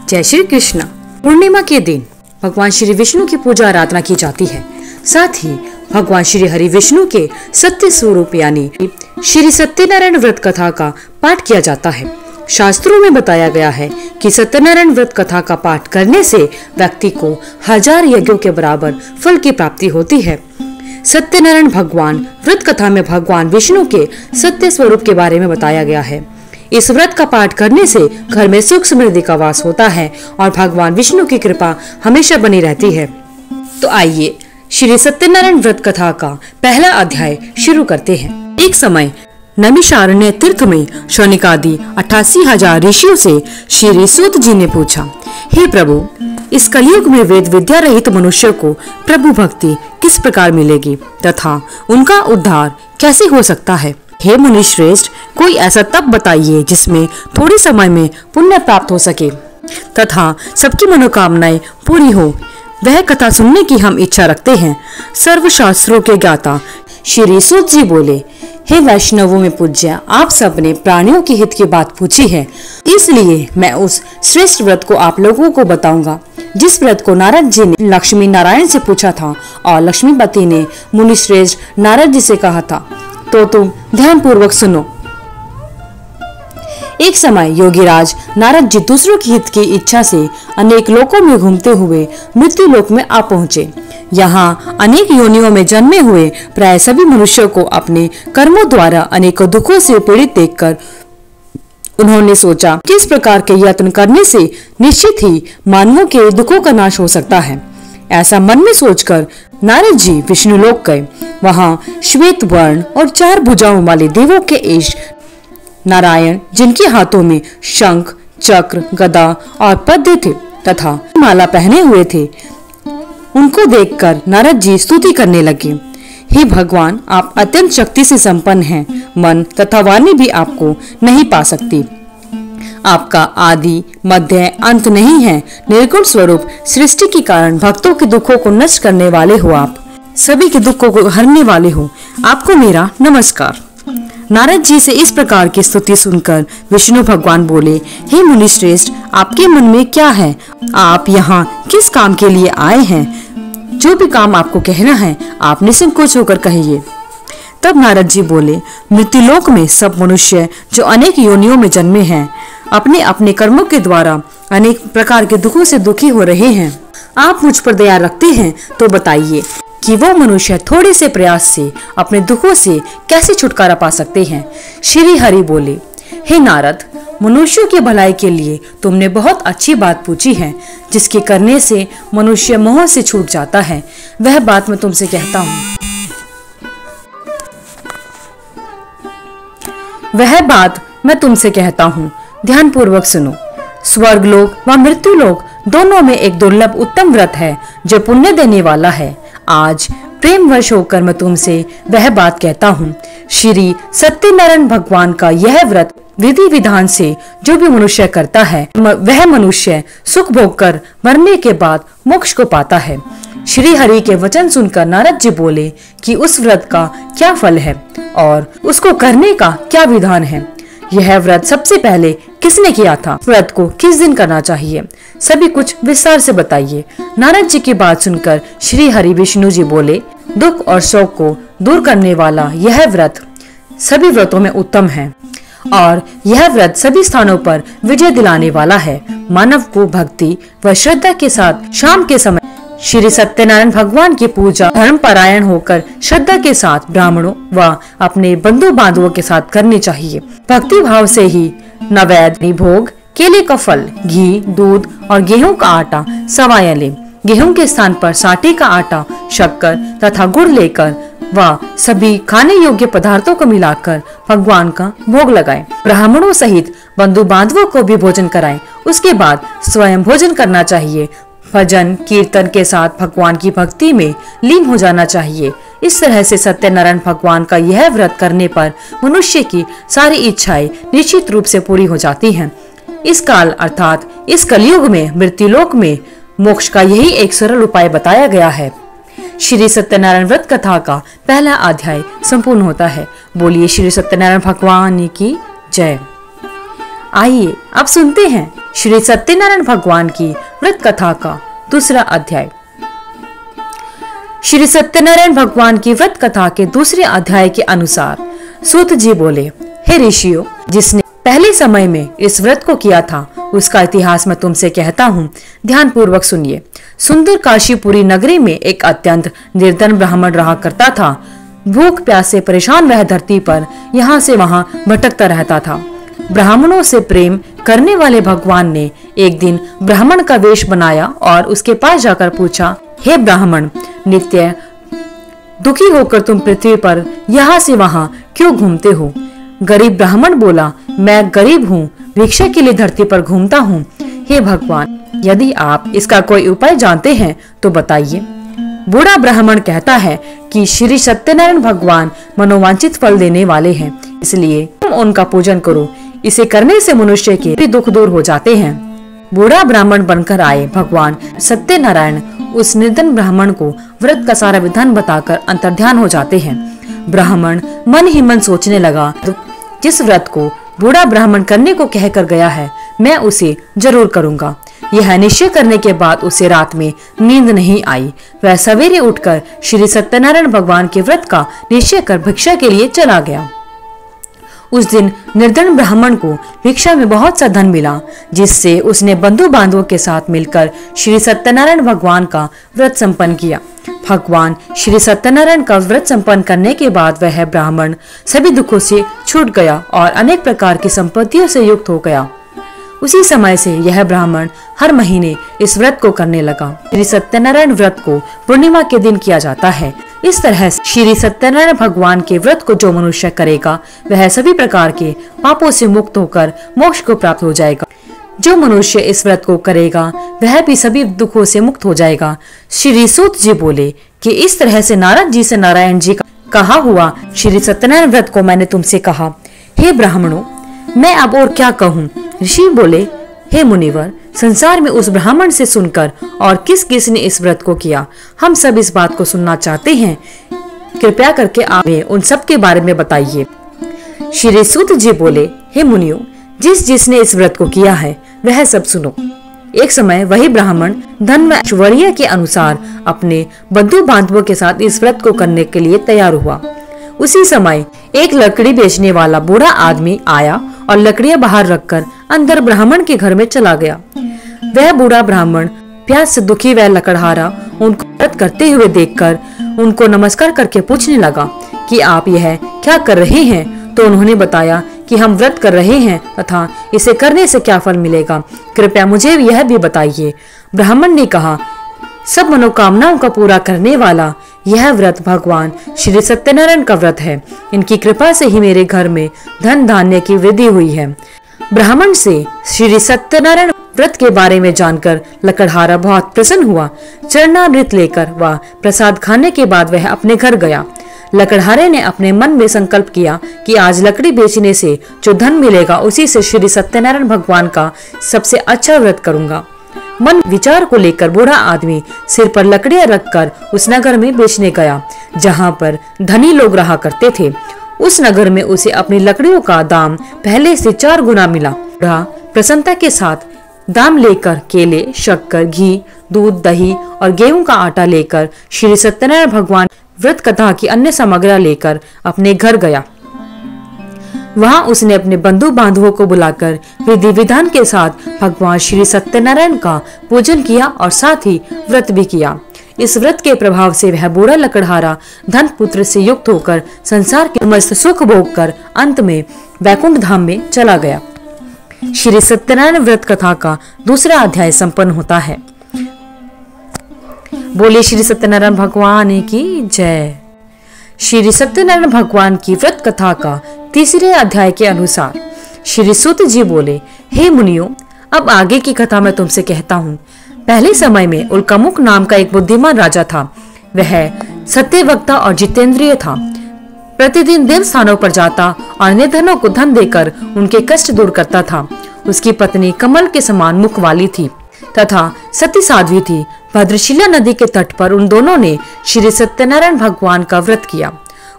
जय श्री कृष्ण। पूर्णिमा के दिन भगवान श्री विष्णु की पूजा आराधना की जाती है। साथ ही भगवान श्री हरि विष्णु के सत्य स्वरूप यानी श्री सत्यनारायण व्रत कथा का पाठ किया जाता है। शास्त्रों में बताया गया है कि सत्यनारायण व्रत कथा का पाठ करने से व्यक्ति को 1000 यज्ञों के बराबर फल की प्राप्ति होती है। सत्यनारायण भगवान व्रत कथा में भगवान विष्णु के सत्य स्वरूप के बारे में बताया गया है। इस व्रत का पाठ करने से घर में सुख समृद्धि का वास होता है और भगवान विष्णु की कृपा हमेशा बनी रहती है। तो आइए श्री सत्यनारायण व्रत कथा का पहला अध्याय शुरू करते हैं। एक समय नैमिषारण्य तीर्थ में शौनकादि 88,000 ऋषियों से श्री सूत जी ने पूछा, हे प्रभु, इस कलयुग में वेद विद्या रहित मनुष्य को प्रभु भक्ति किस प्रकार मिलेगी तथा उनका उद्धार कैसे हो सकता है? हे मुनि श्रेष्ठ, कोई ऐसा तप बताइए जिसमें थोड़े समय में पुण्य प्राप्त हो सके तथा सबकी मनोकामनाएं पूरी हो। वह कथा सुनने की हम इच्छा रखते हैं। सर्वशास्त्रों के ज्ञाता श्री सूत जी बोले, हे वैष्णवों में पूज्य, आप सबने प्राणियों के हित की बात पूछी है, इसलिए मैं उस श्रेष्ठ व्रत को आप लोगों को बताऊंगा जिस व्रत को नारद जी ने लक्ष्मी नारायण से पूछा था और लक्ष्मीपति ने मुनि श्रेष्ठ नारद जी से कहा था। तो तुम ध्यान पूर्वक सुनो। एक समय योगीराज नारद जी दूसरों के हित की इच्छा से अनेक लोकों में घूमते हुए मृत्यु लोक में आ पहुँचे। यहाँ अनेक योनियों में जन्मे हुए प्राय सभी मनुष्यों को अपने कर्मों द्वारा अनेकों दुखों से पीड़ित देखकर उन्होंने सोचा कि इस प्रकार के यत्न करने से निश्चित ही मानवों के दुखों का नाश हो सकता है। ऐसा मन में सोचकर नारद जी विष्णु लोक गए। वहाँ श्वेत वर्ण और 4 भुजाओं वाले देवों के ईश नारायण, जिनके हाथों में शंख, चक्र, गदा और पद्य थे तथा माला पहने हुए थे, उनको देखकर नारद जी स्तुति करने लगे। हे भगवान, आप अत्यंत शक्ति से संपन्न हैं। मन तथा वाणी भी आपको नहीं पा सकती। आपका आदि मध्य अंत नहीं है। निर्गुण स्वरूप सृष्टि के कारण भक्तों के दुखों को नष्ट करने वाले हो। आप सभी के दुखों को हरने वाले हो। आपको मेरा नमस्कार। नारद जी से इस प्रकार की स्तुति सुनकर विष्णु भगवान बोले, हे मुनि श्रेष्ठ, आपके मन में क्या है? आप यहाँ किस काम के लिए आए हैं? जो भी काम आपको कहना है आप निसंकोच होकर कहिए। तब नारद जी बोले, मृत्युलोक में सब मनुष्य जो अनेक योनियों में जन्मे हैं, अपने अपने कर्मों के द्वारा अनेक प्रकार के दुखों से दुखी हो रहे हैं। आप मुझ पर दया रखते हैं तो बताइए कि वो मनुष्य थोड़े से प्रयास से अपने दुखों से कैसे छुटकारा पा सकते हैं। श्री हरि बोले, हे नारद, मनुष्यों की भलाई के लिए तुमने बहुत अच्छी बात पूछी है, जिसके करने से मनुष्य मोह से छूट जाता है। वह बात मैं तुमसे कहता हूँ। वह बात मैं तुमसे कहता हूँ, ध्यान पूर्वक सुनो। स्वर्ग लोक व मृत्यु लोक दोनों में एक दुर्लभ उत्तम व्रत है जो पुण्य देने वाला है। आज प्रेम वश होकर मैं तुमसे वह बात कहता हूँ। श्री सत्यनारायण भगवान का यह व्रत विधि विधान से जो भी मनुष्य करता है, वह मनुष्य सुख भोग कर मरने के बाद मोक्ष को पाता है। श्री हरि के वचन सुनकर नारद जी बोले कि उस व्रत का क्या फल है और उसको करने का क्या विधान है। यह व्रत सबसे पहले किसने किया था? व्रत को किस दिन करना चाहिए? सभी कुछ विस्तार से बताइए। नारद जी की बात सुनकर श्री हरि विष्णु जी बोले, दुख और शोक को दूर करने वाला यह व्रत सभी व्रतों में उत्तम है और यह व्रत सभी स्थानों पर विजय दिलाने वाला है। मानव को भक्ति व श्रद्धा के साथ शाम के समय श्री सत्यनारायण भगवान की पूजा धर्म परायण होकर श्रद्धा के साथ ब्राह्मणों व अपने बंधु बांधवों के साथ करनी चाहिए। भक्ति भाव से ही नैवेद्य, भोग, केले का फल, घी, दूध और गेहूं का आटा सवाया ले। गेहूं के स्थान पर साटे का आटा, शक्कर तथा गुड़ लेकर व सभी खाने योग्य पदार्थों को मिलाकर भगवान का भोग लगाएं। ब्राह्मणों सहित बंधु बांधवों को भी भोजन कराएं। उसके बाद स्वयं भोजन करना चाहिए। भजन कीर्तन के साथ भगवान की भक्ति में लीन हो जाना चाहिए। इस तरह से सत्यनारायण भगवान का यह व्रत करने पर मनुष्य की सारी इच्छाएं निश्चित रूप से पूरी हो जाती हैं। इस काल अर्थात इस कलयुग में मृत्युलोक में मोक्ष का यही एक सरल उपाय बताया गया है। श्री सत्यनारायण व्रत कथा का पहला अध्याय संपूर्ण होता है। बोलिए श्री सत्यनारायण भगवान की जय। आइए अब सुनते हैं श्री सत्यनारायण भगवान की व्रत कथा का दूसरा अध्याय। श्री सत्यनारायण भगवान की व्रत कथा के दूसरे अध्याय के अनुसार सूत जी बोले, हे ऋषियों, जिसने पहले समय में इस व्रत को किया था उसका इतिहास मैं तुमसे कहता हूँ, ध्यान पूर्वक सुनिए। सुंदर काशीपुरी नगरी में एक अत्यंत निर्धन ब्राह्मण रहा करता था। भूख प्यास से परेशान वह धरती पर यहाँ से वहाँ भटकता रहता था। ब्राह्मणों से प्रेम करने वाले भगवान ने एक दिन ब्राह्मण का वेश बनाया और उसके पास जाकर पूछा, हे ब्राह्मण, नित्य दुखी होकर तुम पृथ्वी पर यहाँ से वहाँ क्यों घूमते हो? गरीब ब्राह्मण बोला, मैं गरीब हूँ, भिक्षा के लिए धरती पर घूमता हूँ। हे भगवान, यदि आप इसका कोई उपाय जानते हैं तो बताइए। बूढ़ा ब्राह्मण कहता है कि श्री सत्यनारायण भगवान मनोवांछित फल देने वाले हैं, इसलिए तुम उनका पूजन करो। इसे करने से मनुष्य के दुख दूर हो जाते हैं। बूढ़ा ब्राह्मण बनकर आए भगवान सत्यनारायण उस निर्धन ब्राह्मण को व्रत का सारा विधान बताकर अंतर्ध्यान हो जाते हैं। ब्राह्मण मन ही मन सोचने लगा, जिस व्रत को बूढ़ा ब्राह्मण करने को कहकर गया है मैं उसे जरूर करूंगा। यह निश्चय करने के बाद उसे रात में नींद नहीं आई। वह सवेरे उठकर श्री सत्यनारायण भगवान के व्रत का निश्चय कर भिक्षा के लिए चला गया। उस दिन निर्धन ब्राह्मण को भिक्षा में बहुत सा धन मिला, जिससे उसने बंधु बांधवों के साथ मिलकर श्री सत्यनारायण भगवान का व्रत संपन्न किया। भगवान श्री सत्यनारायण का व्रत संपन्न करने के बाद वह ब्राह्मण सभी दुखों से छूट गया और अनेक प्रकार की संपत्तियों से युक्त हो गया। उसी समय से यह ब्राह्मण हर महीने इस व्रत को करने लगा। श्री सत्यनारायण व्रत को पूर्णिमा के दिन किया जाता है। इस तरह श्री सत्यनारायण भगवान के व्रत को जो मनुष्य करेगा वह सभी प्रकार के पापों से मुक्त होकर मोक्ष को प्राप्त हो जाएगा। जो मनुष्य इस व्रत को करेगा वह भी सभी दुखों से मुक्त हो जाएगा। श्री सूत जी बोले कि इस तरह से नारद जी से नारायण जी का कहा हुआ श्री सत्यनारायण व्रत को मैंने तुमसे कहा। हे ब्राह्मणों, मैं अब और क्या कहूँ? ऋषि बोले, हे मुनिवर, संसार में उस ब्राह्मण से सुनकर और किस किस ने इस व्रत को किया, हम सब इस बात को सुनना चाहते हैं। कृपया करके आप उन सब के बारे में बताइए। श्री सूत जी बोले, हे मुनियों, जिस जिसने इस व्रत को किया है वह सब सुनो। एक समय वही ब्राह्मण धन व ऐश्वर्य के अनुसार अपने बंधु बांधवों के साथ इस व्रत को करने के लिए तैयार हुआ। उसी समय एक लकड़ी बेचने वाला बूढ़ा आदमी आया और लकड़ियां बाहर रखकर अंदर ब्राह्मण के घर में चला गया। वह बूढ़ा ब्राह्मण प्यास से दुखी व लकड़हारा उनको व्रत करते हुए देखकर उनको नमस्कार करके पूछने लगा कि आप यह क्या कर रहे हैं? तो उन्होंने बताया कि हम व्रत कर रहे हैं तथा इसे करने से क्या फल मिलेगा, कृपया मुझे यह भी बताइए। ब्राह्मण ने कहा, सब मनोकामनाओं का पूरा करने वाला यह व्रत भगवान श्री सत्यनारायण का व्रत है। इनकी कृपा से ही मेरे घर में धन धान्य की वृद्धि हुई है। ब्राह्मण से श्री सत्यनारायण व्रत के बारे में जानकर लकड़हारा बहुत प्रसन्न हुआ। चरणामृत लेकर वह प्रसाद खाने के बाद वह अपने घर गया। लकड़हारे ने अपने मन में संकल्प किया कि आज लकड़ी बेचने से जो धन मिलेगा उसी से श्री सत्यनारायण भगवान का सबसे अच्छा व्रत करूंगा। मन विचार को लेकर बूढ़ा आदमी सिर पर लकड़ियां रखकर उस नगर में बेचने गया जहां पर धनी लोग रहा करते थे। उस नगर में उसे अपनी लकड़ियों का दाम पहले से 4 गुना मिला। बूढ़ा प्रसन्नता के साथ दाम लेकर केले, शक्कर, घी, दूध, दही और गेहूं का आटा लेकर श्री सत्यनारायण भगवान व्रत कथा की अन्य सामग्रियां लेकर अपने घर गया। वहां उसने अपने बंधु बांधवों को बुलाकर विधि विधान के साथ भगवान श्री सत्यनारायण का पूजन किया और साथ ही व्रत भी किया। इस व्रत के प्रभाव से वह बूढ़ा लकड़हारा धन पुत्र से युक्त होकर संसार के समस्त सुख भोग कर अंत में वैकुंठ धाम में चला गया। श्री सत्यनारायण व्रत कथा का दूसरा अध्याय संपन्न होता है। बोले श्री सत्यनारायण भगवान की जय। श्री सत्यनारायण भगवान की व्रत कथा का तीसरे अध्याय के अनुसार श्री सूत जी बोले, हे मुनियों, अब आगे की कथा मैं तुमसे कहता हूँ। पहले समय में उल्कामुख नाम का एक बुद्धिमान राजा था। वह सत्यवक्ता और जितेंद्रिय था। प्रतिदिन देव स्थानों पर जाता और निर्धनों को धन देकर उनके कष्ट दूर करता था। उसकी पत्नी कमल के समान मुख वाली थी तथा सती साध्वी थी। भद्रशिला नदी के तट पर उन दोनों ने श्री सत्यनारायण भगवान का व्रत किया।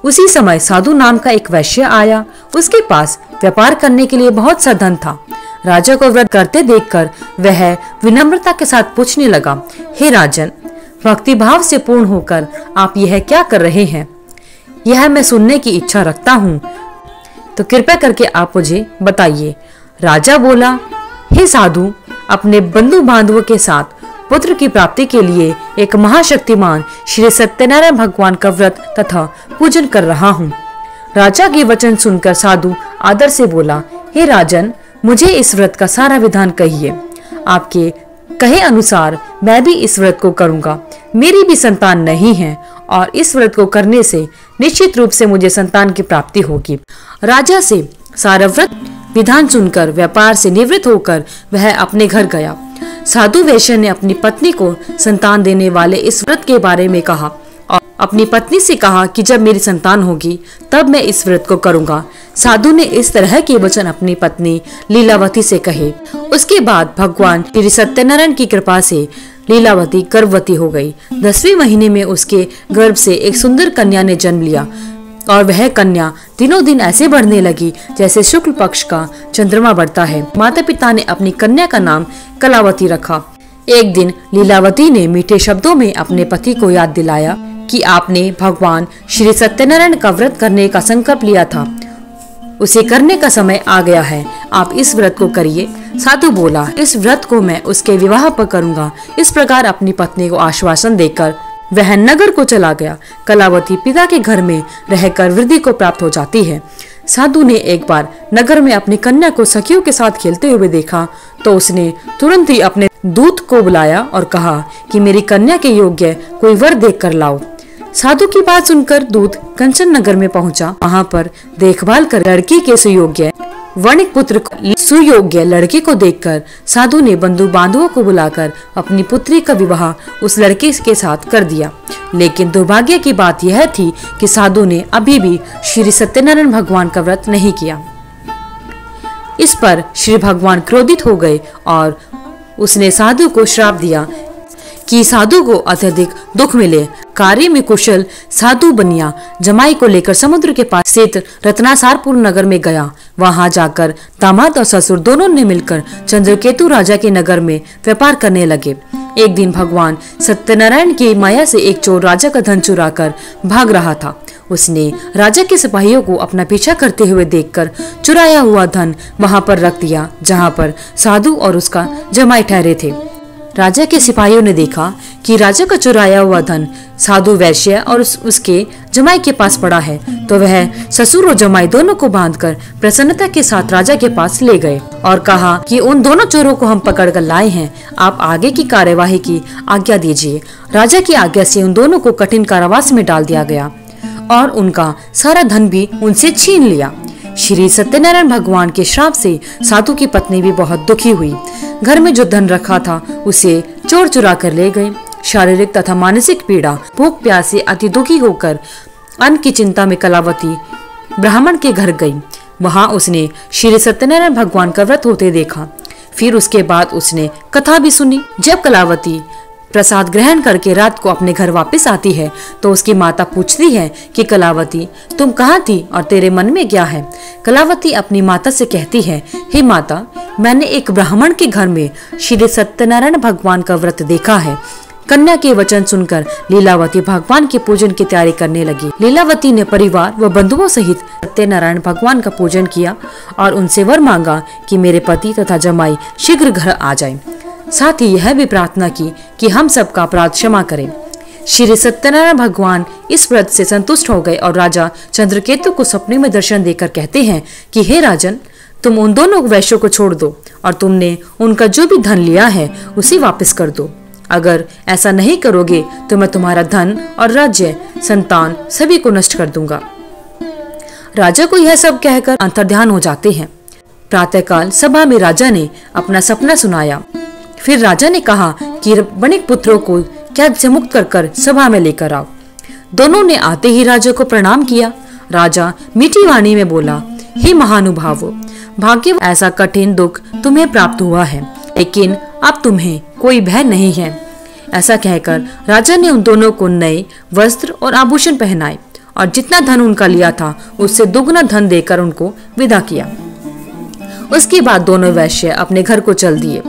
उसी समय साधु नाम का एक वैश्य आया। उसके पास व्यापार करने के लिए बहुत सा धन था। राजा को व्रत करते देखकर वह विनम्रता के साथ पूछने लगा, हे राजन, भक्ति भाव से पूर्ण होकर आप यह क्या कर रहे हैं? यह मैं सुनने की इच्छा रखता हूँ, तो कृपया करके आप मुझे बताइए। राजा बोला, हे साधु, अपने बंधु बांधवों के साथ पुत्र की प्राप्ति के लिए एक महाशक्तिमान श्री सत्यनारायण भगवान का व्रत तथा पूजन कर रहा हूँ। राजा के वचन सुनकर साधु आदर से बोला, हे राजन, मुझे इस व्रत का सारा विधान कहिए। आपके कहे अनुसार मैं भी इस व्रत को करूंगा। मेरी भी संतान नहीं है और इस व्रत को करने से निश्चित रूप से मुझे संतान की प्राप्ति होगी। राजा से सारा व्रत विधान सुनकर व्यापार से निवृत्त होकर वह अपने घर गया। साधु वैश्य ने अपनी पत्नी को संतान देने वाले इस व्रत के बारे में कहा और अपनी पत्नी से कहा कि जब मेरी संतान होगी तब मैं इस व्रत को करूंगा। साधु ने इस तरह के वचन अपनी पत्नी लीलावती से कहे। उसके बाद भगवान श्री सत्यनारायण की कृपा से लीलावती गर्भवती हो गई। 10वें महीने में उसके गर्भ से एक सुंदर कन्या ने जन्म लिया और वह कन्या दिनों दिन ऐसे बढ़ने लगी जैसे शुक्ल पक्ष का चंद्रमा बढ़ता है। माता पिता ने अपनी कन्या का नाम कलावती रखा। एक दिन लीलावती ने मीठे शब्दों में अपने पति को याद दिलाया कि आपने भगवान श्री सत्यनारायण का व्रत करने का संकल्प लिया था, उसे करने का समय आ गया है, आप इस व्रत को करिए। साधु बोला, इस व्रत को मैं उसके विवाह पर करूंगा। इस प्रकार अपनी पत्नी को आश्वासन देकर वह नगर को चला गया। कलावती पिता के घर में रहकर वृद्धि को प्राप्त हो जाती है। साधु ने एक बार नगर में अपनी कन्या को सखियों के साथ खेलते हुए देखा तो उसने तुरंत ही अपने दूत को बुलाया और कहा कि मेरी कन्या के योग्य कोई वर देख कर लाओ। साधु की बात सुनकर दूत कंचन नगर में पहुंचा। वहां पर देखभाल कर लड़की के सुयोग्य वणिक पुत्र सुयोग्य लड़की को देखकर साधु ने बंधु बांधवों को बुलाकर अपनी पुत्री का विवाह उस लड़के के साथ कर दिया। लेकिन दुर्भाग्य की बात यह थी कि साधु ने अभी भी श्री सत्यनारायण भगवान का व्रत नहीं किया। इस पर श्री भगवान क्रोधित हो गए और उसने साधु को श्राप दिया कि साधु को अत्यधिक दुख मिले। कार्य में कुशल साधु बनिया जमाई को लेकर समुद्र के पास स्थित रत्नासारपुर नगर में गया। वहां जाकर दामाद और ससुर दोनों ने मिलकर चंद्रकेतु राजा के नगर में व्यापार करने लगे। एक दिन भगवान सत्यनारायण की माया से एक चोर राजा का धन चुराकर भाग रहा था। उसने राजा के सिपाहियों को अपना पीछा करते हुए देखकर चुराया हुआ धन वहां पर रख दिया जहां पर साधु और उसका जमाई ठहरे थे। राजा के सिपाहियों ने देखा कि राजा का चुराया हुआ धन साधु वैश्य और उसके जमाई के पास पड़ा है, तो वह ससुर और जमाई दोनों को बांधकर प्रसन्नता के साथ राजा के पास ले गए और कहा कि उन दोनों चोरों को हम पकड़ कर लाए हैं, आप आगे की कार्यवाही की आज्ञा दीजिए। राजा की आज्ञा से उन दोनों को कठिन कारावास में डाल दिया गया और उनका सारा धन भी उनसे छीन लिया। श्री सत्यनारायण भगवान के श्राप से साधु की पत्नी भी बहुत दुखी हुई। घर में जो धन रखा था उसे चोर चुरा कर ले गए। शारीरिक तथा मानसिक पीड़ा, भूख प्यास से अति दुखी होकर अन्न की चिंता में कलावती ब्राह्मण के घर गई। वहां उसने श्री सत्यनारायण भगवान का व्रत होते देखा। फिर उसके बाद उसने कथा भी सुनी। जब कलावती प्रसाद ग्रहण करके रात को अपने घर वापस आती है तो उसकी माता पूछती है कि कलावती, तुम कहाँ थी और तेरे मन में क्या है? कलावती अपनी माता से कहती है, हे माता, मैंने एक ब्राह्मण के घर में श्री सत्यनारायण भगवान का व्रत देखा है। कन्या के वचन सुनकर लीलावती भगवान के पूजन की तैयारी करने लगी। लीलावती ने परिवार व बंधुओं सहित सत्यनारायण भगवान का पूजन किया और उनसे वर मांगा कि मेरे पति तथा जमाई शीघ्र घर आ जाएं। साथ ही यह भी प्रार्थना की कि हम सबका अपराध क्षमा करें। श्री सत्यनारायण भगवान इस व्रत से संतुष्ट हो गए और राजा चंद्रकेतु को सपने में दर्शन देकर कहते हैं कि हे राजन, तुम उन दोनों वैश्यों को छोड़ दो और तुमने उनका जो भी धन लिया है उसे वापस कर दो। अगर ऐसा नहीं करोगे तो मैं तुम्हारा धन और राज्य, संतान सभी को नष्ट कर दूंगा। राजा को यह सब कहकर अंतर्ध्यान हो जाते हैं। प्रातःकाल सभा में राजा ने अपना सपना सुनाया। फिर राजा ने कहा कि वणिक पुत्रों को कैद से मुक्त कर सभा में लेकर आओ। दोनों ने आते ही राजा को प्रणाम किया। राजा मीठी वाणी में बोला, हे महानुभावो, भाग्य ऐसा कठिन दुख तुम्हें प्राप्त हुआ है, लेकिन अब तुम्हें कोई भय नहीं है। ऐसा कहकर राजा ने उन दोनों को नए वस्त्र और आभूषण पहनाए और जितना धन उनका लिया था उससे दुगना धन देकर उनको विदा किया। उसके बाद दोनों वैश्य अपने घर को चल दिए।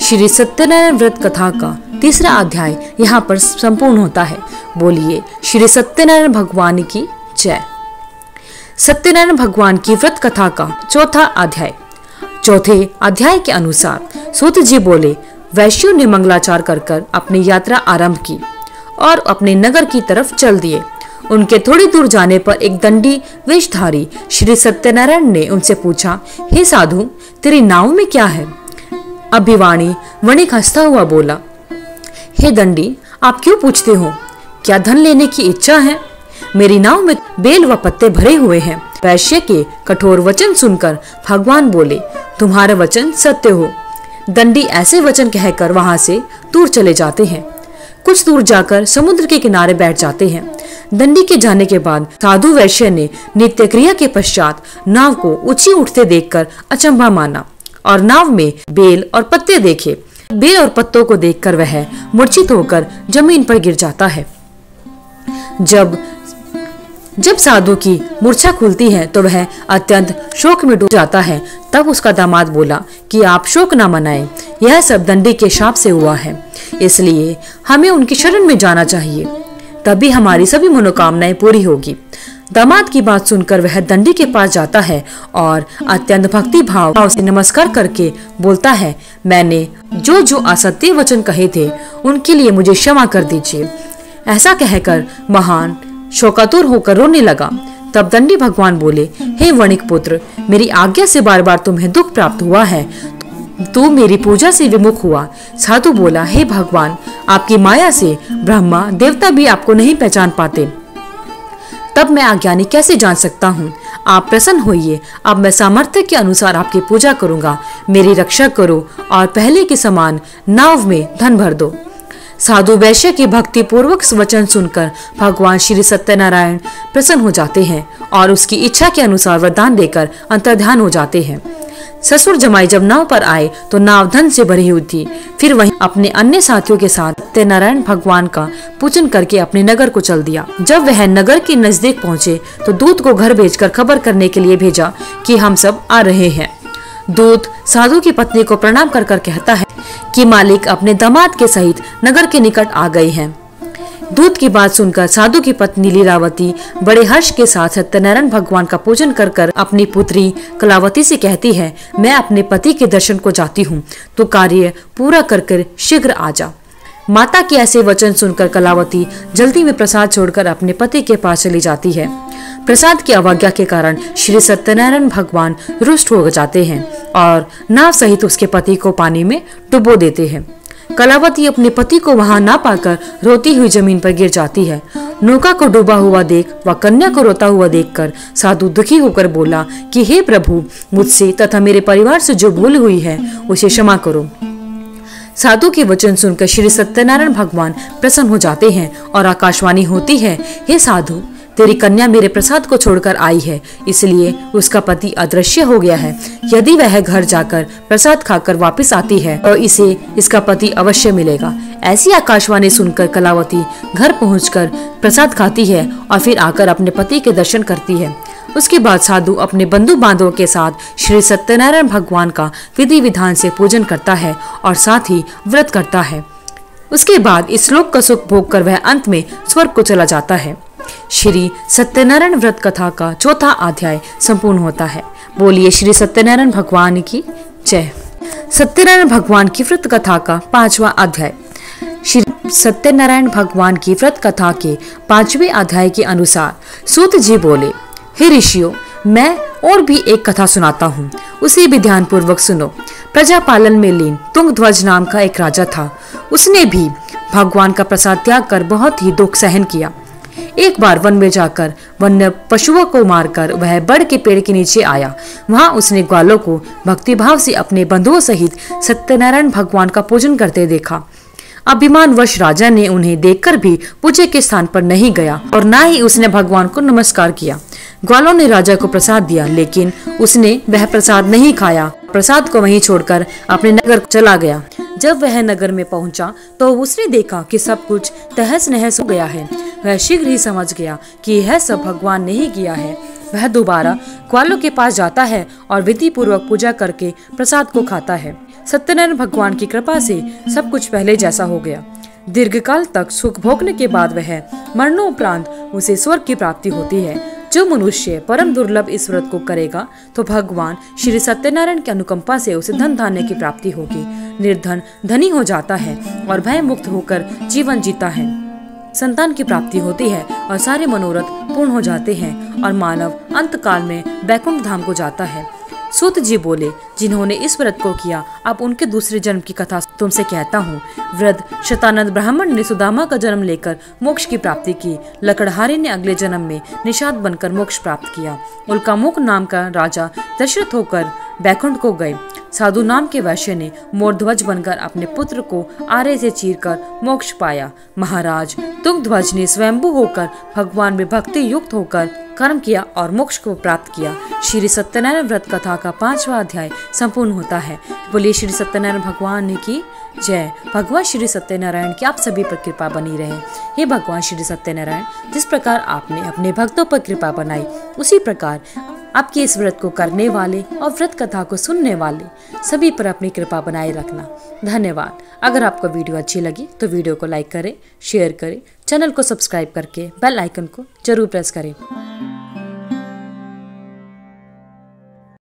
श्री सत्यनारायण व्रत कथा का तीसरा अध्याय यहाँ पर संपूर्ण होता है। बोलिए श्री सत्यनारायण भगवान की जय। सत्यनारायण भगवान की व्रत कथा का चौथा अध्याय। चौथे अध्याय के अनुसार सूत जी बोले, वैश्यों ने मंगलाचार कर अपनी यात्रा आरंभ की और अपने नगर की तरफ चल दिए। उनके थोड़ी दूर जाने पर एक दंडी वेशधारी श्री सत्यनारायण ने उनसे पूछा, हे साधु, तेरी नाव में क्या है? अभिवाणी वणिक हंसता हुआ बोला, हे दंडी, आप क्यों पूछते हो? क्या धन लेने की इच्छा है? मेरी नाव में बेल व पत्ते भरे हुए हैं। वैश्य के कठोर वचन सुनकर भगवान बोले, तुम्हारा वचन सत्य हो। दंडी ऐसे वचन कहकर वहां से दूर चले जाते हैं। कुछ दूर जाकर समुद्र के किनारे बैठ जाते हैं। दंडी के जाने के बाद साधु वैश्य ने नित्य क्रिया के पश्चात नाव को ऊंची उठते देखकर अचंभा माना और नाव में बेल और पत्ते देखे। बेल और पत्तों को देखकर वह मूर्छित होकर जमीन पर गिर जाता है। जब साधु की मूर्छा खुलती है तो वह अत्यंत शोक में डूब जाता है। तब उसका दामाद बोला कि आप शोक न मनाएं, यह सब दंडी के शाप से हुआ है, इसलिए हमें उनकी शरण में जाना चाहिए, तभी हमारी सभी मनोकामनाएं पूरी होगी। दामाद की बात सुनकर वह दंडी के पास जाता है और अत्यंत भक्ति भाव से नमस्कार करके बोलता है, मैंने जो असत्य वचन कहे थे उनके लिए मुझे क्षमा कर दीजिए। ऐसा कहकर महान शोकातुर होकर रोने लगा। तब दंडी भगवान बोले, हे वणिक पुत्र, मेरी आज्ञा से बार बार तुम्हें दुख प्राप्त हुआ है, तू मेरी पूजा से विमुख हुआ। साधु बोला, हे भगवान, आपकी माया से ब्रह्मा देवता भी आपको नहीं पहचान पाते, तब मैं अज्ञानी कैसे जान सकता हूँ? आप प्रसन्न होइए, अब मैं सामर्थ्य के अनुसार आपकी पूजा करूंगा। मेरी रक्षा करो और पहले के समान नाव में धन भर दो। साधु वैश्य के भक्ति पूर्वक वचन सुनकर भगवान श्री सत्यनारायण प्रसन्न हो जाते हैं और उसकी इच्छा के अनुसार वरदान देकर अंतर्ध्यान हो जाते हैं। ससुर जमाई जब नाव पर आए तो नाव धन से भरी हुई थी। फिर वहीं अपने अन्य साथियों के साथ सत्यनारायण भगवान का पूजन करके अपने नगर को चल दिया। जब वह नगर के नजदीक पहुँचे तो दूत को घर भेजकर खबर करने के लिए भेजा कि हम सब आ रहे हैं। दूत साधु की पत्नी को प्रणाम कर कहता है कि मालिक अपने दामाद के सहित नगर के निकट आ गए हैं। दूत की बात सुनकर साधु की पत्नी लीलावती बड़े हर्ष के साथ सत्यनारायण भगवान का पूजन कर अपनी पुत्री कलावती से कहती है, मैं अपने पति के दर्शन को जाती हूँ, तो कार्य पूरा कर शीघ्र आ जा। माता के ऐसे वचन सुनकर कलावती जल्दी में प्रसाद छोड़कर अपने पति के पास चली जाती है। प्रसाद की अवज्ञा के कारण श्री सत्यनारायण भगवान रुष्ट हो जाते हैं और नाव सहित उसके पति को पानी में डुबो देते हैं। कलावती अपने पति को वहां ना पाकर रोती हुई जमीन पर गिर जाती है। नौका को डूबा हुआ देख व कन्या को रोता हुआ देखकर साधु दुखी होकर बोला कि हे प्रभु, मुझसे तथा मेरे परिवार से जो भूल हुई है उसे क्षमा करो। साधु के वचन सुनकर श्री सत्यनारायण भगवान प्रसन्न हो जाते हैं और आकाशवाणी होती है, हे साधु, तेरी कन्या मेरे प्रसाद को छोड़कर आई है, इसलिए उसका पति अदृश्य हो गया है। यदि वह घर जाकर प्रसाद खाकर वापस आती है तो इसे इसका पति अवश्य मिलेगा। ऐसी आकाशवाणी सुनकर कलावती घर पहुंचकर प्रसाद खाती है और फिर आकर अपने पति के दर्शन करती है। उसके बाद साधु अपने बंधु बांधवों के साथ श्री सत्यनारायण भगवान का विधि विधान से पूजन करता है और साथ ही व्रत करता है। उसके बाद इस लोक का सुख भोग कर वह अंत में स्वर्ग को चला जाता है। श्री सत्यनारायण व्रत कथा का चौथा अध्याय संपूर्ण होता है। बोलिए श्री सत्यनारायण भगवान की जय। सत्यनारायण भगवान की व्रत कथा का पांचवा अध्याय। श्री सत्यनारायण भगवान की व्रत कथा के पांचवें अध्याय के अनुसार सूत जी बोले, हे ऋषियों, मैं और भी एक कथा सुनाता हूँ, उसे भी ध्यान पूर्वक सुनो। प्रजा पालन में लीन तुंगध्वज नाम का एक राजा था। उसने भी भगवान का प्रसाद त्याग कर बहुत ही दुख सहन किया। एक बार वन में जाकर वन्य पशुओं को मारकर वह बड़ के पेड़ के नीचे आया। वहां उसने ग्वालों को भक्तिभाव से अपने बंधुओं सहित सत्यनारायण भगवान का पूजन करते देखा। अभिमानवश राजा ने उन्हें देखकर भी पूजे के स्थान पर नहीं गया और न ही उसने भगवान को नमस्कार किया। ग्वालों ने राजा को प्रसाद दिया, लेकिन उसने वह प्रसाद नहीं खाया। प्रसाद को वहीं छोड़कर अपने नगर चला गया। जब वह नगर में पहुंचा तो उसने देखा कि सब कुछ तहस नहस हो गया है। वह शीघ्र ही समझ गया कि यह सब भगवान ने ही किया है। वह दोबारा ग्वालों के पास जाता है और विधि पूर्वक पूजा करके प्रसाद को खाता है। सत्यनारायण भगवान की कृपा से सब कुछ पहले जैसा हो गया। दीर्घकाल तक सुख भोगने के बाद वह मरणोपरांत उसे स्वर्ग की प्राप्ति होती है। जो मनुष्य परम दुर्लभ इस व्रत को करेगा तो भगवान श्री सत्यनारायण की अनुकंपा से उसे धन धान्य की प्राप्ति होगी। निर्धन धनी हो जाता है और भय मुक्त होकर जीवन जीता है। संतान की प्राप्ति होती है और सारे मनोरथ पूर्ण हो जाते हैं और मानव अंतकाल में वैकुंठ धाम को जाता है। सूत जी बोले, जिन्होंने इस व्रत को किया अब उनके दूसरे जन्म की कथा तुमसे कहता हूँ। वृद्ध शतानंद ब्राह्मण ने सुदामा का जन्म लेकर मोक्ष की प्राप्ति की। लकड़हारे ने अगले जन्म में निषाद बनकर मोक्ष प्राप्त किया। उल्कामुख नाम का राजा दशरथ होकर बैकुंठ को गए। साधु नाम के वैश्य ने मोरध्वज बनकर अपने पुत्र को आरे से चीरकर मोक्ष पाया। महाराज तुंगध्वज ने स्वयंभू होकर भगवान में भक्ति युक्त होकर कर्म किया और मोक्ष को प्राप्त किया। श्री सत्यनारायण व्रत कथा का 5वां अध्याय संपूर्ण होता है। बोलिए श्री सत्यनारायण भगवान की जय। भगवान श्री सत्यनारायण की आप सभी पर कृपा बनी रहे। हे भगवान श्री सत्यनारायण, जिस प्रकार आपने अपने भक्तों पर कृपा बनाई उसी प्रकार आपके इस व्रत को करने वाले और व्रत कथा को सुनने वाले सभी पर अपनी कृपा बनाए रखना। धन्यवाद। अगर आपको वीडियो अच्छी लगी तो वीडियो को लाइक करें, शेयर करें, चैनल को सब्सक्राइब करके बेल आइकन को जरूर प्रेस करें।